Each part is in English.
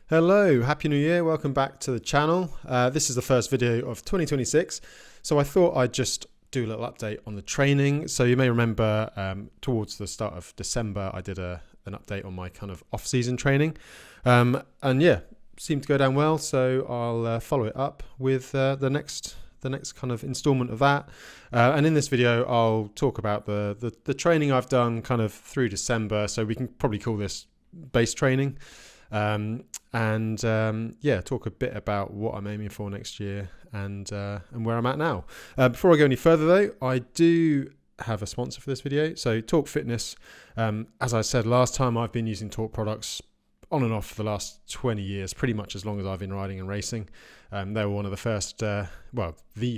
Hello, Happy New Year, welcome back to the channel. This is the first video of 2026, so I thought I'd just do a little update on the training. So you may remember towards the start of December I did an update on my kind of off-season training, and yeah, seemed to go down well, so I'll follow it up with the next kind of installment of that, and in this video I'll talk about the training I've done kind of through December, so we can probably call this base training. Yeah, talk a bit about what I'm aiming for next year and where I'm at now. Before I go any further though, I do have a sponsor for this video. So Talk Fitness, as I said last time, I've been using Talk products on and off for the last 20 years, pretty much as long as I've been riding and racing. They were one of the first, the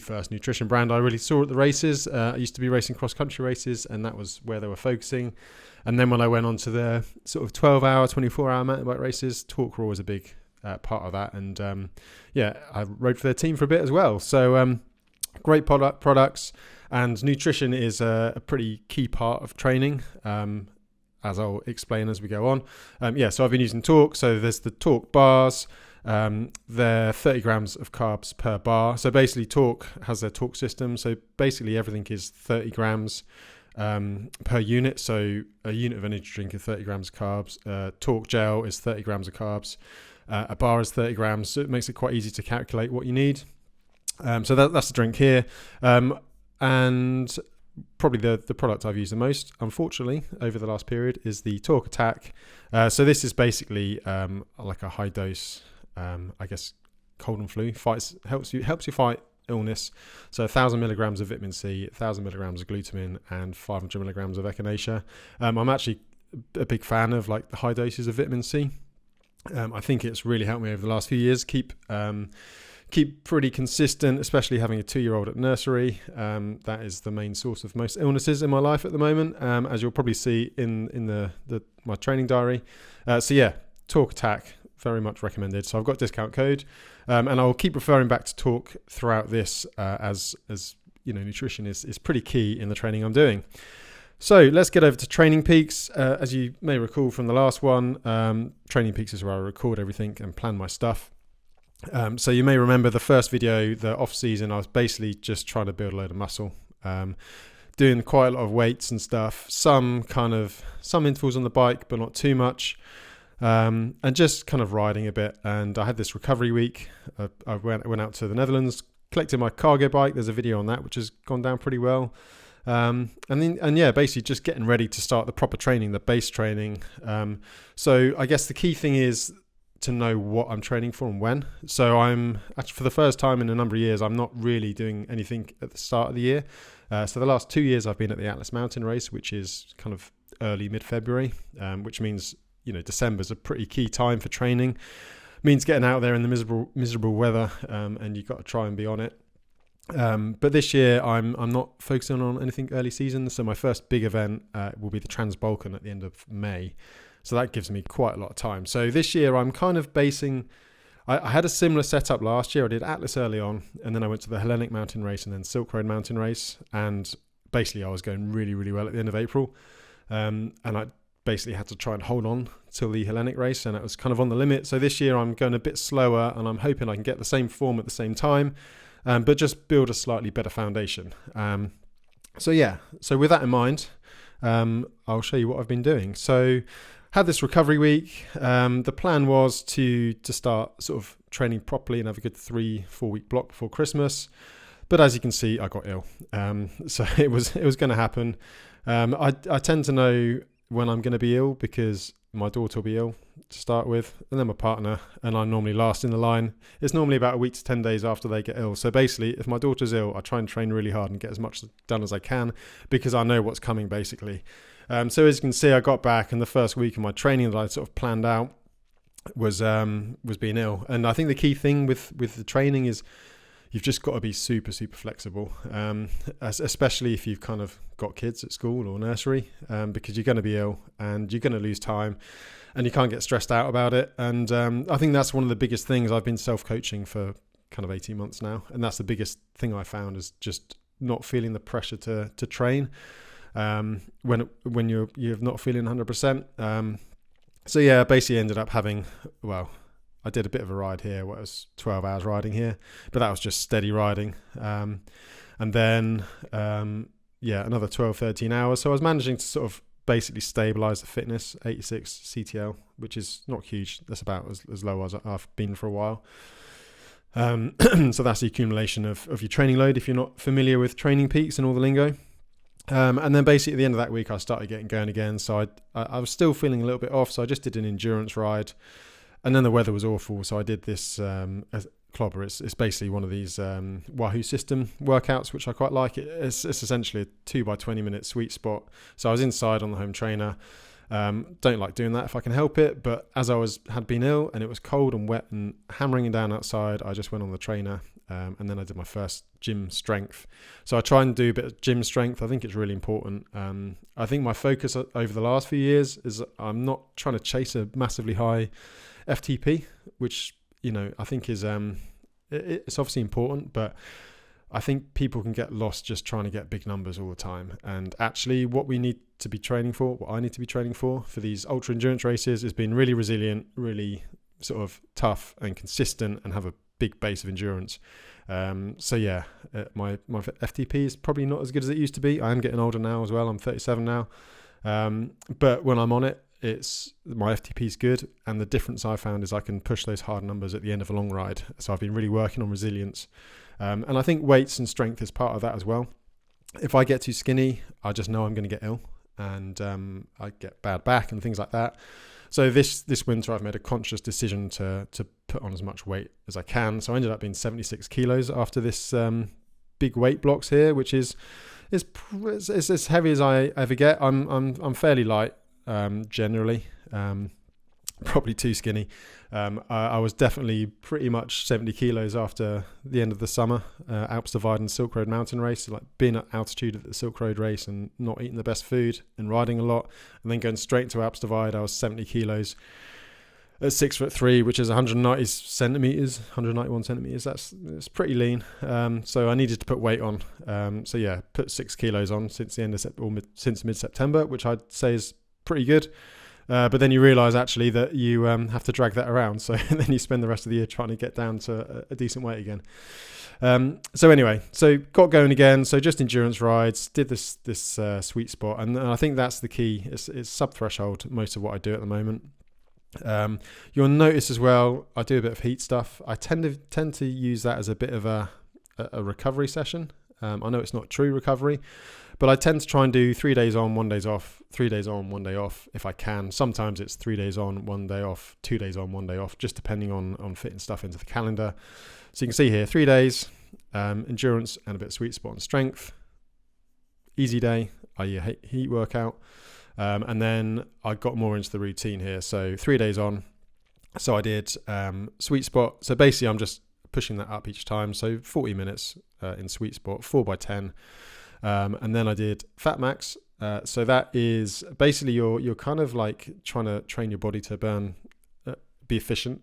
first nutrition brand I really saw at the races. I used to be racing cross-country races, and that was where they were focusing. And then when I went on to the sort of 12-hour, 24-hour mountain bike races, Talk were always a big part of that. And I rode for their team for a bit as well. So great products, and nutrition is a pretty key part of training, as I'll explain as we go on. So I've been using Talk. So there's the Talk bars. They're 30 grams of carbs per bar. So basically Talk has their Talk system. So basically everything is 30 grams per unit. So a unit of energy drink is 30 grams of carbs. Talk gel is 30 grams of carbs. A bar is 30 grams. So it makes it quite easy to calculate what you need. So that's the drink here. And probably the product I've used the most, unfortunately, over the last period is the Talk Attack. So this is basically like a high dose, cold and flu. Helps you fight illness. So 1,000 milligrams of vitamin C, 1,000 milligrams of glutamine, and 500 milligrams of echinacea. I'm actually a big fan of like the high doses of vitamin C. I think it's really helped me over the last few years keep pretty consistent, especially having a 2-year-old at nursery. That is the main source of most illnesses in my life at the moment, as you'll probably see in my training diary. Talk Attack, very much recommended. So I've got a discount code, and I'll keep referring back to Talk throughout this, as you know, nutrition is pretty key in the training I'm doing. So let's get over to Training Peaks. As you may recall from the last one, Training Peaks is where I record everything and plan my stuff. So you may remember the first video, the off season, I was basically just trying to build a load of muscle, doing quite a lot of weights and stuff, some intervals on the bike, but not too much, and just kind of riding a bit. And I had this recovery week. I went out to the Netherlands, collected my cargo bike. There's a video on that, which has gone down pretty well. Basically just getting ready to start the proper training, the base training. So I guess the key thing is to know what I'm training for and when. So I'm actually, for the first time in a number of years, I'm not really doing anything at the start of the year. So the last 2 years I've been at the Atlas Mountain Race, which is kind of early mid-February, which means, you know, December's a pretty key time for training. Means getting out there in the miserable weather, and you've got to try and be on it. But this year I'm not focusing on anything early season. So my first big event will be the Trans-Balkan at the end of May. So that gives me quite a lot of time. So this year I'm kind of basing, I had a similar setup last year. I did Atlas early on, and then I went to the Hellenic Mountain Race and then Silk Road Mountain Race. And basically I was going really, really well at the end of April. And I basically had to try and hold on till the Hellenic Race, and it was kind of on the limit. So this year I'm going a bit slower, and I'm hoping I can get the same form at the same time, but just build a slightly better foundation. So with that in mind, I'll show you what I've been doing. So had this recovery week. The plan was to start sort of training properly and have a good 3-4 week block before Christmas. But as you can see, I got ill. So it was going to happen. I tend to know when I'm going to be ill because my daughter will be ill to start with, and then my partner, and I'm normally last in the line. It's normally about a week to 10 days after they get ill. So basically, if my daughter's ill, I try and train really hard and get as much done as I can because I know what's coming basically. So as you can see, I got back, and the first week of my training that I sort of planned out was being ill. And I think the key thing with the training is you've just got to be super, super flexible, especially if you've kind of got kids at school or nursery, because you're going to be ill and you're going to lose time and you can't get stressed out about it. And I think that's one of the biggest things. I've been self-coaching for kind of 18 months now, and that's the biggest thing I found is just not feeling the pressure to train when you're not feeling 100%. So yeah, I basically ended up having, I did a bit of a ride here. What was 12 hours riding here, but that was just steady riding. And then, another 12, 13 hours. So I was managing to sort of basically stabilize the fitness, 86 CTL, which is not huge. That's about as low as I've been for a while. So that's the accumulation of your training load if you're not familiar with training peaks and all the lingo. And then basically at the end of that week, I started getting going again. So I was still feeling a little bit off. So I just did an endurance ride, and then the weather was awful. So I did this clobber. It's basically one of these Wahoo system workouts, which I quite like. It's essentially a 2 by 20 minute sweet spot. So I was inside on the home trainer. Don't like doing that if I can help it, but as I had been ill and it was cold and wet and hammering down outside, I just went on the trainer, and then I did my first gym strength. So I try and do a bit of gym strength. I think it's really important. I think my focus over the last few years is I'm not trying to chase a massively high FTP, which I think is it's obviously important, but I think people can get lost just trying to get big numbers all the time. And actually what we need to be training for, what I need to be training for these ultra endurance races, is being really resilient, really sort of tough and consistent, and have a big base of endurance. My FTP is probably not as good as it used to be. I am getting older now as well. I'm 37 now. But when I'm on it, my FTP is good. And the difference I found is I can push those hard numbers at the end of a long ride. So I've been really working on resilience. And I think weights and strength is part of that as well. If I get too skinny, I just know I'm going to get ill, and I get bad back and things like that. So this winter, I've made a conscious decision to put on as much weight as I can. So I ended up being 76 kilos after this big weight blocks here, which is as heavy as I ever get. I'm fairly light generally. Probably too skinny. I was definitely pretty much 70 kilos after the end of the summer Alps Divide and Silk Road mountain race, like being at altitude at the Silk Road race and not eating the best food and riding a lot, and then going straight into Alps Divide. I was 70 kilos at 6'3", which is 191 centimeters. That's pretty lean. So I needed to put weight on. Put 6 kilos on since the end of since mid-September, which I'd say is pretty good. But then you realise actually that you have to drag that around. So then you spend the rest of the year trying to get down to a decent weight again. So got going again. So just endurance rides, did this sweet spot. And I think that's the key. It's sub-threshold, most of what I do at the moment. You'll notice as well, I do a bit of heat stuff. I tend to use that as a bit of a recovery session. I know it's not true recovery, but I tend to try and do 3 days on, 1 day off, 3 days on, 1 day off if I can. Sometimes it's 3 days on, 1 day off, 2 days on, 1 day off, just depending on fitting stuff into the calendar. So you can see here, 3 days, endurance and a bit of sweet spot and strength. Easy day, i.e. heat workout. And then I got more into the routine here. So 3 days on. So I did sweet spot. So basically I'm just pushing that up each time. So 40 minutes in sweet spot, 4 by 10. And then I did fat max. So that is basically you're kind of like trying to train your body to be efficient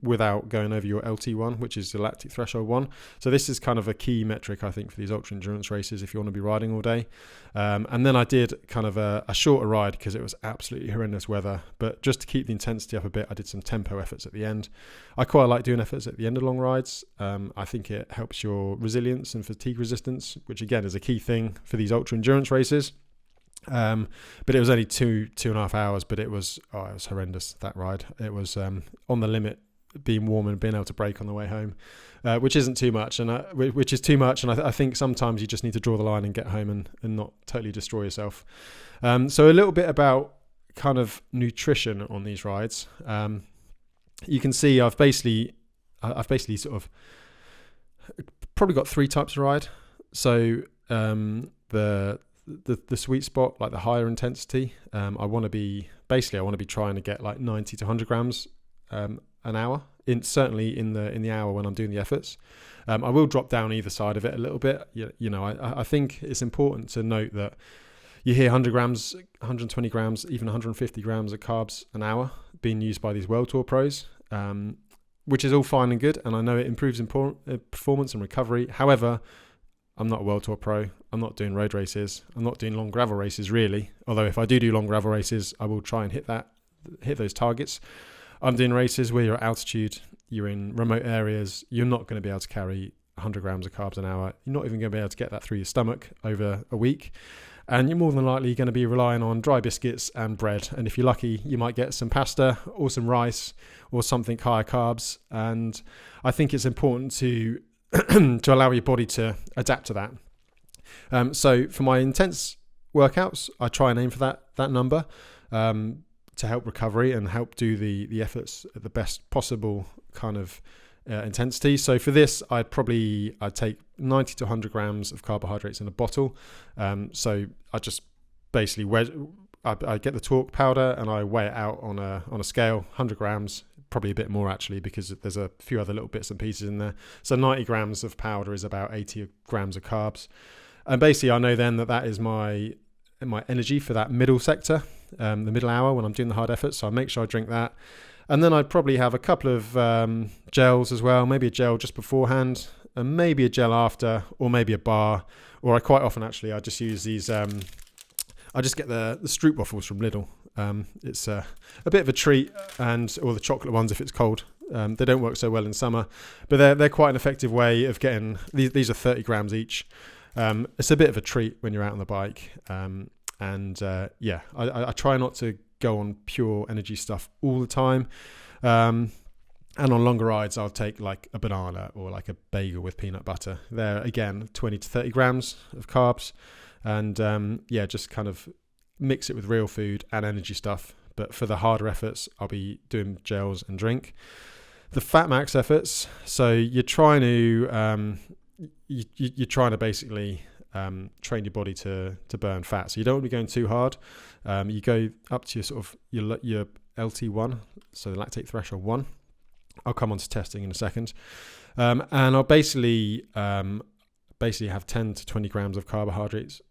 without going over your LT1, which is the lactic threshold one. So this is kind of a key metric, I think, for these ultra endurance races if you want to be riding all day. And then I did kind of a shorter ride because it was absolutely horrendous weather. But just to keep the intensity up a bit, I did some tempo efforts at the end. I quite like doing efforts at the end of long rides. I think it helps your resilience and fatigue resistance, which again is a key thing for these ultra endurance races. But it was only 2.5 hours, but it was horrendous, that ride. It was on the limit, being warm and being able to brake on the way home, which isn't too much, and which is too much. And I think sometimes you just need to draw the line and get home and not totally destroy yourself. So a little bit about kind of nutrition on these rides. You can see I've basically sort of probably got 3 types of ride. So the sweet spot, like the higher intensity, I want to be trying to get like 90 to 100 grams an hour, certainly in the hour when I'm doing the efforts. I will drop down either side of it a little bit. I think it's important to note that you hear 100 grams, 120 grams, even 150 grams of carbs an hour being used by these World Tour pros, which is all fine and good, and I know it improves performance and recovery. However, I'm not a World Tour pro. I'm not doing road races. I'm not doing long gravel races really. Although if I do long gravel races, I will try and hit those targets. I'm doing races where you're at altitude, you're in remote areas, you're not going to be able to carry 100 grams of carbs an hour. You're not even going to be able to get that through your stomach over a week. And you're more than likely going to be relying on dry biscuits and bread. And if you're lucky, you might get some pasta or some rice or something higher carbs. And I think it's important to to allow your body to adapt to that. So for my intense workouts, I try and aim for that number to help recovery and help do the efforts at the best possible kind of intensity. So for this, I'd take 90 to 100 grams of carbohydrates in a bottle. So I just basically I get the talk powder and I weigh it out on a scale, 100 grams, probably a bit more actually, because there's a few other little bits and pieces in there. So 90 grams of powder is about 80 grams of carbs. And basically I know then that is my energy for that middle sector, the middle hour when I'm doing the hard effort. So I make sure I drink that. And then I'd probably have a couple of gels as well, maybe a gel just beforehand, and maybe a gel after, or maybe a bar. Or I quite often actually, I just use these, I just get the Stroop waffles from Lidl. It's a bit of a treat, or the chocolate ones if it's cold. They don't work so well in summer, but they're quite an effective way of getting, these are 30 grams each. It's a bit of a treat when you're out on the bike. I try not to go on pure energy stuff all the time. And on longer rides, I'll take like a banana or like a bagel with peanut butter. They're, again, 20 to 30 grams of carbs. And just kind of mix it with real food and energy stuff. But for the harder efforts, I'll be doing gels and drink. The fat max efforts, so you're trying to you're trying to basically train your body to burn fat. So you don't want to be going too hard. You go up to your sort of your LT1, so the lactate threshold 1. I'll come on to testing in a second. And I'll basically have 10 to 20 grams of carbohydrates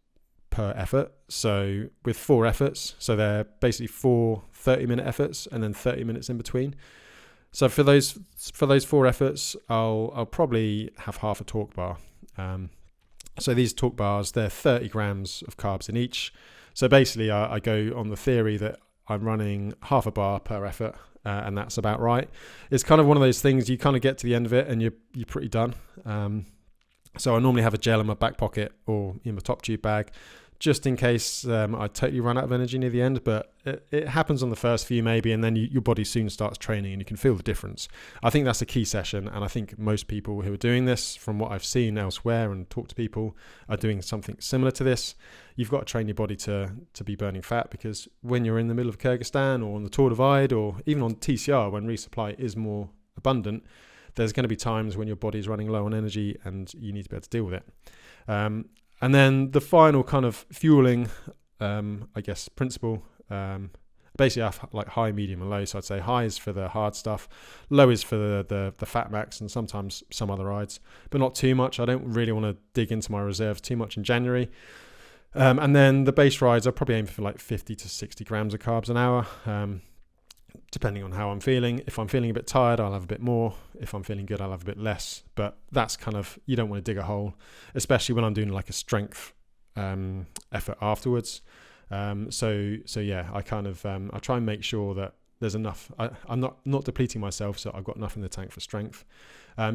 per effort. So with 4 efforts, so they're basically 4 30-minute efforts and then 30 minutes in between. So for those 4 efforts, I'll probably have half a talk bar. So these talk bars, they're 30 grams of carbs in each. So basically I go on the theory that I'm running half a bar per effort, and that's about right. It's kind of one of those things you kind of get to the end of it and you're pretty done. So I normally have a gel in my back pocket or in my top tube bag, just in case I totally run out of energy near the end. But it happens on the first few maybe, and then your body soon starts training and you can feel the difference. I think that's a key session, and I think most people who are doing this, from what I've seen elsewhere and talked to people, are doing something similar to this. You've got to train your body to be burning fat, because when you're in the middle of Kyrgyzstan or on the Tour Divide or even on TCR, when resupply is more abundant, there's going to be times when your body's running low on energy and you need to be able to deal with it. And then the final kind of fueling, principle, basically I have like high, medium and low. So I'd say high is for the hard stuff, low is for the fat max and sometimes some other rides, but not too much. I don't really want to dig into my reserves too much in January. And then the base rides, I'll probably aim for like 50 to 60 grams of carbs an hour, depending on how I'm feeling. If I'm feeling a bit tired, I'll have a bit more. If I'm feeling good, I'll have a bit less. But that's kind of, you don't want to dig a hole, especially when I'm doing like a strength effort afterwards. I kind of I try and make sure that there's enough. I'm not depleting myself, so I've got enough in the tank for strength.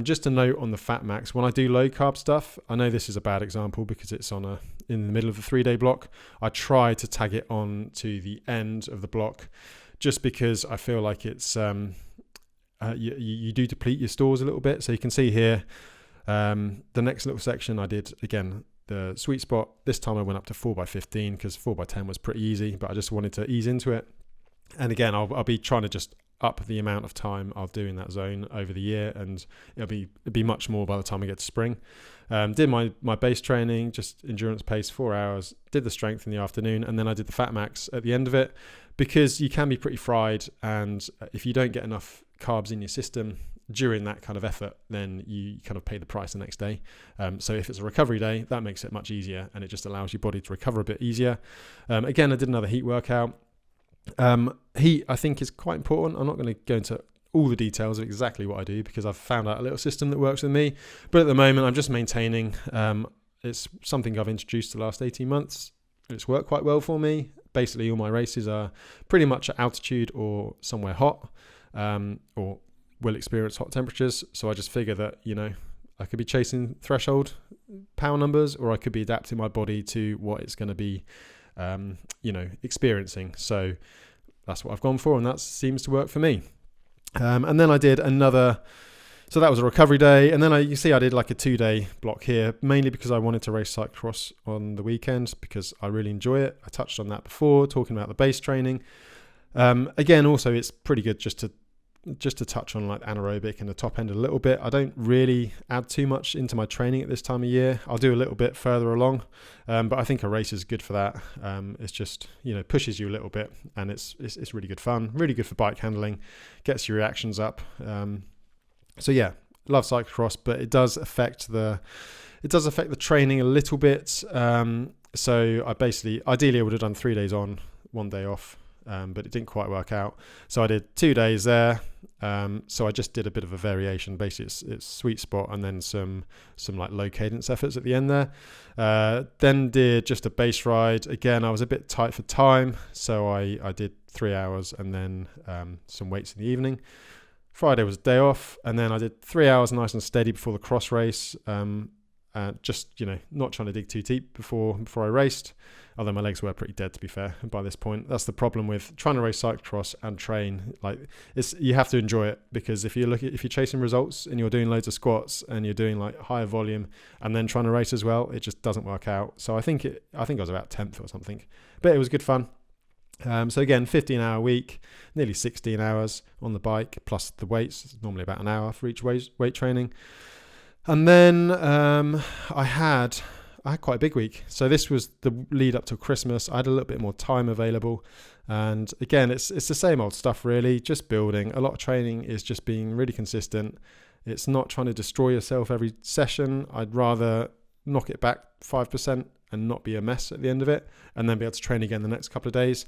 Just a note on the fat max, when I do low carb stuff, I know this is a bad example because it's in the middle of the 3-day block. I try to tag it on to the end of the block, just because I feel like it's you do deplete your stores a little bit. So you can see here, the next little section I did, again, the sweet spot. This time I went up to 4x15 because 4x10 was pretty easy, but I just wanted to ease into it. And again, I'll be trying to just up the amount of time I'll do in that zone over the year, and it'll be much more by the time I get to spring. Did my base training, just endurance pace, 4 hours, did the strength in the afternoon, and then I did the fat max at the end of it, because you can be pretty fried, and if you don't get enough carbs in your system during that kind of effort, then you kind of pay the price the next day. So if it's a recovery day, that makes it much easier, and it just allows your body to recover a bit easier. Again, I did another heat workout. Heat, I think, is quite important. I'm not going to go into all the details of exactly what I do because I've found out a little system that works with me, but at the moment I'm just maintaining. It's something I've introduced the last 18 months. It's worked quite well for me. Basically all my races are pretty much at altitude or somewhere hot, or will experience hot temperatures. So I just figure that, I could be chasing threshold power numbers, or I could be adapting my body to what it's going to be, experiencing. So that's what I've gone for, and that seems to work for me. And then I did another, so that was a recovery day. And then I did like a 2-day block here, mainly because I wanted to race cyclocross on the weekend because I really enjoy it. I touched on that before, talking about the base training. Again, also it's pretty good just to touch on like anaerobic and the top end a little bit. I don't really add too much into my training at this time of year. I'll do a little bit further along, but I think a race is good for that. It's just, pushes you a little bit, and it's really good fun, really good for bike handling, gets your reactions up. So yeah, love cyclocross, but it does affect the training a little bit. So ideally I would have done 3 days on, 1 day off. But it didn't quite work out. So I did 2 days there. So I just did a bit of a variation. Basically, it's sweet spot and then some like low cadence efforts at the end there. Then did just a base ride. Again, I was a bit tight for time, so I did 3 hours and then some weights in the evening. Friday was a day off, and then I did 3 hours nice and steady before the cross race. Just not trying to dig too deep before I raced, although my legs were pretty dead, to be fair, by this point. That's the problem with trying to race cyclocross and train. Like, you have to enjoy it, because if you're chasing results and you're doing loads of squats and you're doing like higher volume and then trying to race as well, it just doesn't work out. So I think I was about 10th or something, but it was good fun. So again, 15-hour week, nearly 16 hours on the bike plus the weights. It's normally about an hour for each weight training. And then I had quite a big week. So this was the lead up to Christmas. I had a little bit more time available. And again, it's the same old stuff really, just building. A lot of training is just being really consistent. It's not trying to destroy yourself every session. I'd rather knock it back 5% and not be a mess at the end of it, and then be able to train again the next couple of days.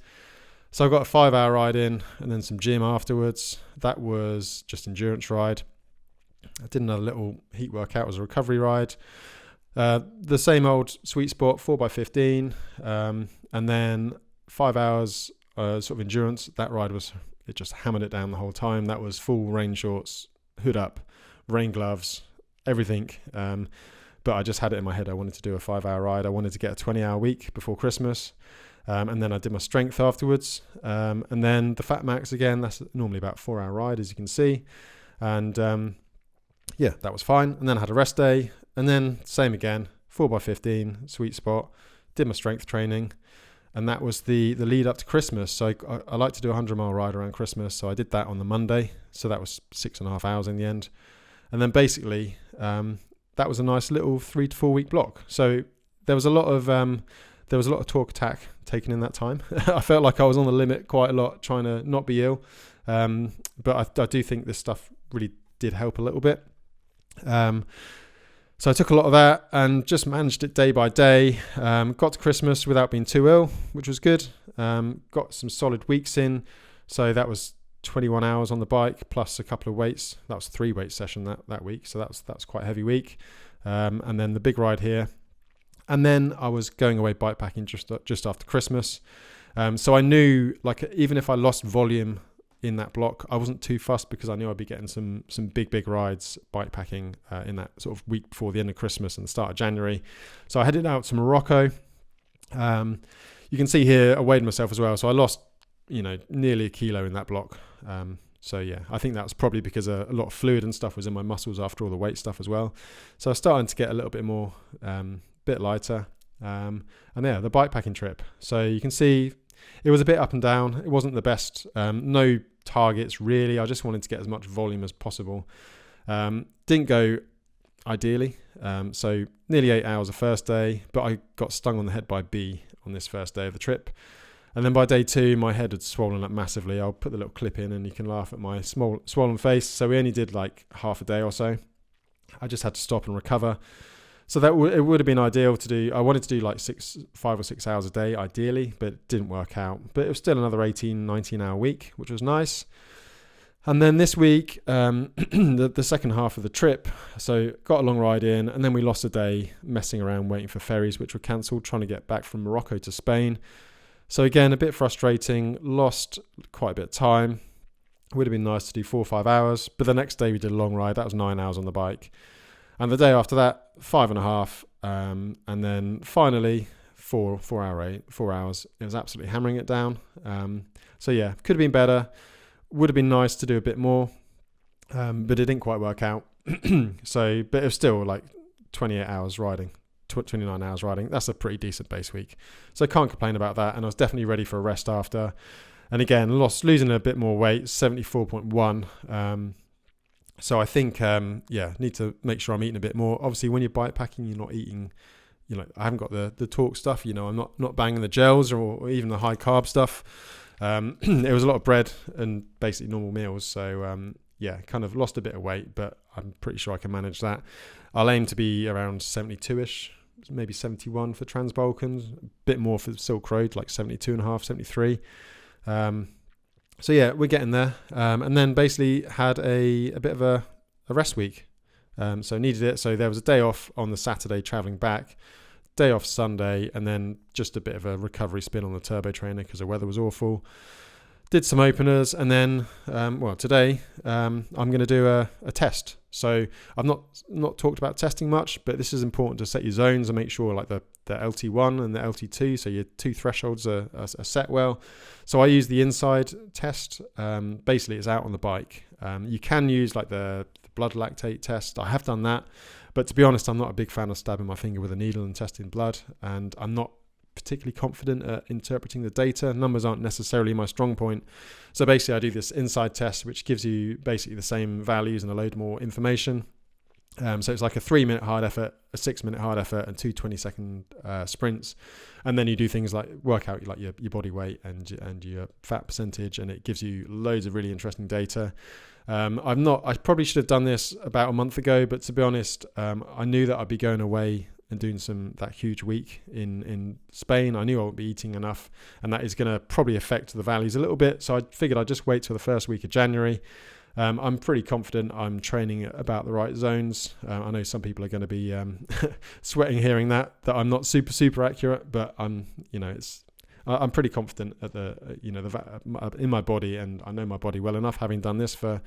So I got a 5-hour ride in and then some gym afterwards. That was just endurance ride. I did another little heat workout as a recovery ride. The same old sweet spot, 4x15, and then 5 hours sort of endurance. That ride it just hammered it down the whole time. That was full rain shorts, hood up, rain gloves, everything. But I just had it in my head. I wanted to do a 5-hour ride. I wanted to get a 20-hour week before Christmas. And then I did my strength afterwards. And then the Fat Max again, that's normally about a 4-hour ride, as you can see. And that was fine. And then I had a rest day. And then same again, 4x15, sweet spot. Did my strength training. And that was the lead up to Christmas. So I like to do a 100-mile ride around Christmas. So I did that on the Monday. So that was 6.5 hours in the end. And then basically, that was a nice little 3 to 4 week block. So there was a lot of talk attack taken in that time. I felt like I was on the limit quite a lot, trying to not be ill. But I do think this stuff really did help a little bit. So I took a lot of that and just managed it day by day. Got to Christmas without being too ill, which was good. Got some solid weeks in. So that was 21 hours on the bike plus a couple of weights. That was a 3-weight session that week. So that's quite a heavy week. And then the big ride here. And then I was going away bikepacking just after Christmas. So I knew, like, even if I lost volume in that block, I wasn't too fussed, because I knew I'd be getting some big rides bikepacking in that sort of week before the end of Christmas and the start of January. So I headed out to Morocco. You can see here I weighed myself as well. So I lost, nearly a kilo in that block. So yeah, I think that was probably because a lot of fluid and stuff was in my muscles after all the weight stuff as well. So I was starting to get a little bit more, bit lighter. And yeah, the bikepacking trip. So you can see it was a bit up and down. It wasn't the best. No targets really. I just wanted to get as much volume as possible. Didn't go ideally. So nearly 8 hours the first day, but I got stung on the head by a bee on this first day of the trip. And then by day 2, my head had swollen up massively. I'll put the little clip in and you can laugh at my swollen face. So we only did like half a day or so. I just had to stop and recover. So that it would have been ideal to do. I wanted to do like 5 or 6 hours a day ideally, but it didn't work out. But it was still another 18, 19 hour week, which was nice. And then this week, the second half of the trip, so got a long ride in, and then we lost a day messing around waiting for ferries, which were cancelled, trying to get back from Morocco to Spain. So again, a bit frustrating, lost quite a bit of time. Would have been nice to do 4 or 5 hours, but the next day we did a long ride. That was 9 hours on the bike. And the day after that, 5.5. And then finally, 4 hours. It was absolutely hammering it down. So yeah, could have been better. Would have been nice to do a bit more, but it didn't quite work out. So, but it was still like 28 hours riding, 29 hours riding. That's a pretty decent base week. So I can't complain about that. And I was definitely ready for a rest after. And again, losing a bit more weight, 74.1. So I think, need to make sure I'm eating a bit more. Obviously, when you're bikepacking, you're not eating, I haven't got the talk stuff, I'm not banging the gels or even the high carb stuff. It was a lot of bread and basically normal meals. So, kind of lost a bit of weight, but I'm pretty sure I can manage that. I'll aim to be around 72-ish, maybe 71 for Trans-Balkans, a bit more for Silk Road, like 72.5, 73. So yeah, we're getting there. And then basically had a bit of a rest week. So needed it. So there was a day off on the Saturday traveling back, day off Sunday, and then just a bit of a recovery spin on the turbo trainer because the weather was awful. Did some openers, and then, today I'm going to do a test. So I've not talked about testing much, but this is important to set your zones and make sure like the LT1 and the LT2, so your two thresholds are set well. So I use the inside test. Basically, it's out on the bike. You can use like the blood lactate test. I have done that, but to be honest, I'm not a big fan of stabbing my finger with a needle and testing blood, and I'm not particularly confident at interpreting the data. Numbers aren't necessarily my strong point. So basically I do this inside test, which gives you basically the same values and a load more information. So it's like a 3-minute hard effort, a 6-minute hard effort, and 2 20-second sprints. And then you do things like work out like your body weight and your fat percentage, and it gives you loads of really interesting data. I probably should have done this about a month ago, but to be honest, I knew that I'd be going away and doing that huge week in Spain. I knew I wouldn't be eating enough, and that is going to probably affect the values a little bit. So I figured I'd just wait till the first week of January. I'm pretty confident I'm training at about the right zones. I know some people are going to be sweating hearing that I'm not super accurate, but I'm pretty confident at in my body, and I know my body well enough, having done this for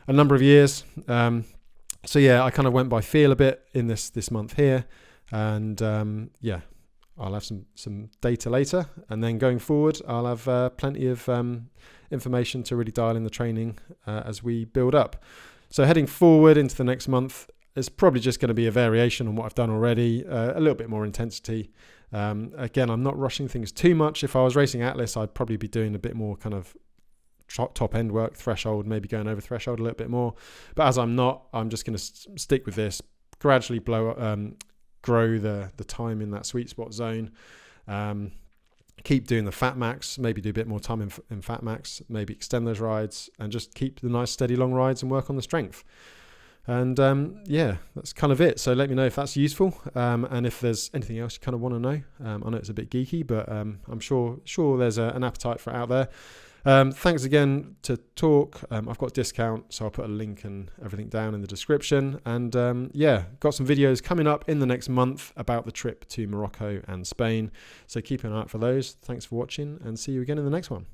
a number of years. So yeah, I kind of went by feel a bit in this month here. And I'll have some data later, and then going forward I'll have plenty of information to really dial in the training as we build up. So heading forward into the next month, it's probably just going to be a variation on what I've done already, a little bit more intensity. Again, I'm not rushing things too much. If I was racing Atlas, I'd probably be doing a bit more kind of top end work, threshold, maybe going over threshold a little bit more. But as I'm not, I'm just going to stick with this, gradually grow the time in that sweet spot zone. Keep doing the fat max, maybe do a bit more time in fat max, maybe extend those rides, and just keep the nice steady long rides and work on the strength. And that's kind of it. So let me know if that's useful, and if there's anything else you kind of want to know. I know it's a bit geeky, but I'm sure there's an appetite for it out there. Thanks again to Talk. I've got a discount, so I'll put a link and everything down in the description. And got some videos coming up in the next month about the trip to Morocco and Spain. So keep an eye out for those. Thanks for watching, and see you again in the next one.